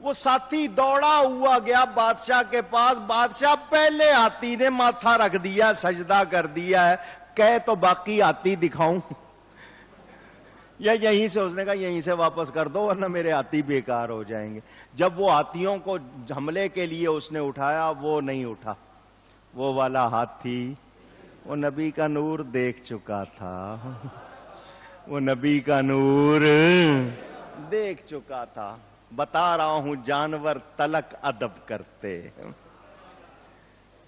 وہ ساتھی دوڑا ہوا گیا بادشاہ کے پاس. بادشاہ پہلے ہاتھی نے ماتھا رکھ دیا, سجدہ کر دیا ہے, کہے تو باقی ہاتھی دکھاؤں یا یہیں سے؟ اس نے کہا یہیں سے واپس کر دو ورنہ میرے ہاتھی بیکار ہو جائیں گے. جب وہ ہاتھیوں کو حملے کے لیے اس نے اٹھایا, وہ نہیں اٹھا. وہ والا ہاتھی وہ نبی کا نور دیکھ چکا تھا, وہ نبی کا نور دیکھ چکا تھا. بتا رہا ہوں جانور تلک ادب کرتے.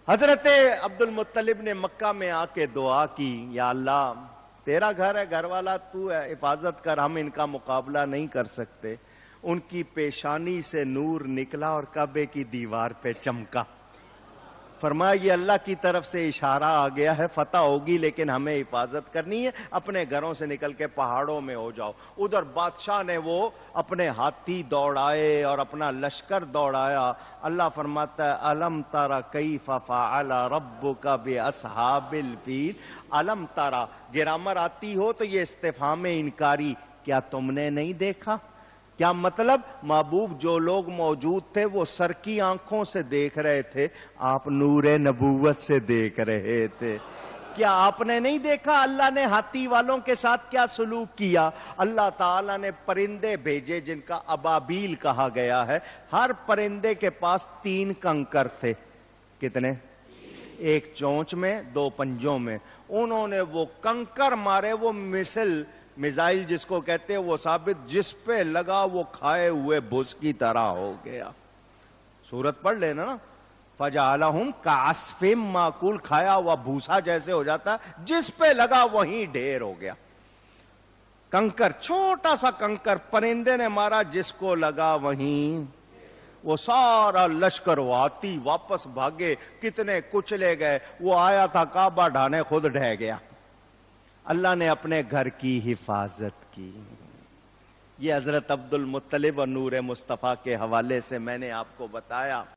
حضرت عبد المطلب نے مکہ میں آ کے دعا کی, یا اللہ تیرا گھر ہے, گھر والا تو ہے, حفاظت کر, ہم ان کا مقابلہ نہیں کر سکتے. ان کی پیشانی سے نور نکلا اور کعبے کی دیوار پہ چمکا. فرمایا یہ اللہ کی طرف سے اشارہ آ گیا ہے, فتح ہوگی لیکن ہمیں حفاظت کرنی ہے, اپنے گھروں سے نکل کے پہاڑوں میں ہو جاؤ. ادھر بادشاہ نے وہ اپنے ہاتھی دوڑائے اور اپنا لشکر دوڑایا. اللہ فرماتا ہے الم تر کیف فعل ربک باصحاب الفیل. الم تر گرامر آتی ہو تو یہ استفہام انکاری, کیا تم نے نہیں دیکھا؟ کیا مطلب؟ محبوب جو لوگ موجود تھے وہ سر کی آنکھوں سے دیکھ رہے تھے, آپ نور نبوت سے دیکھ رہے تھے. کیا آپ نے نہیں دیکھا اللہ نے ہاتھی والوں کے ساتھ کیا سلوک کیا؟ اللہ تعالیٰ نے پرندے بھیجے جن کا ابابیل کہا گیا ہے. ہر پرندے کے پاس 3 کنکر تھے. کتنے؟ 1 چونچ میں, 2 پنجوں میں. انہوں نے وہ کنکر مارے, وہ میزائل جس کو کہتے ہیں, وہ ثابت جس پہ لگا وہ کھائے ہوئے بھس کی طرح ہو گیا. سورت پڑھ لینا نا, فجعلہم کعصف ماکول, کھایا ہوا بھوسا جیسے ہو جاتا, جس پہ لگا وہیں ڈھیر ہو گیا. کنکر, چھوٹا سا کنکر پرندے نے مارا, جس کو لگا وہیں وہ سارا لشکر ہاتھی واپس بھاگے. کتنے کچلے گئے. وہ آیا تھا کعبہ ڈھانے, خود ڈھہ گیا. اللہ نے اپنے گھر کی حفاظت کی. یہ حضرت عبد المطلب اور نور مصطفیٰ کے حوالے سے میں نے آپ کو بتایا.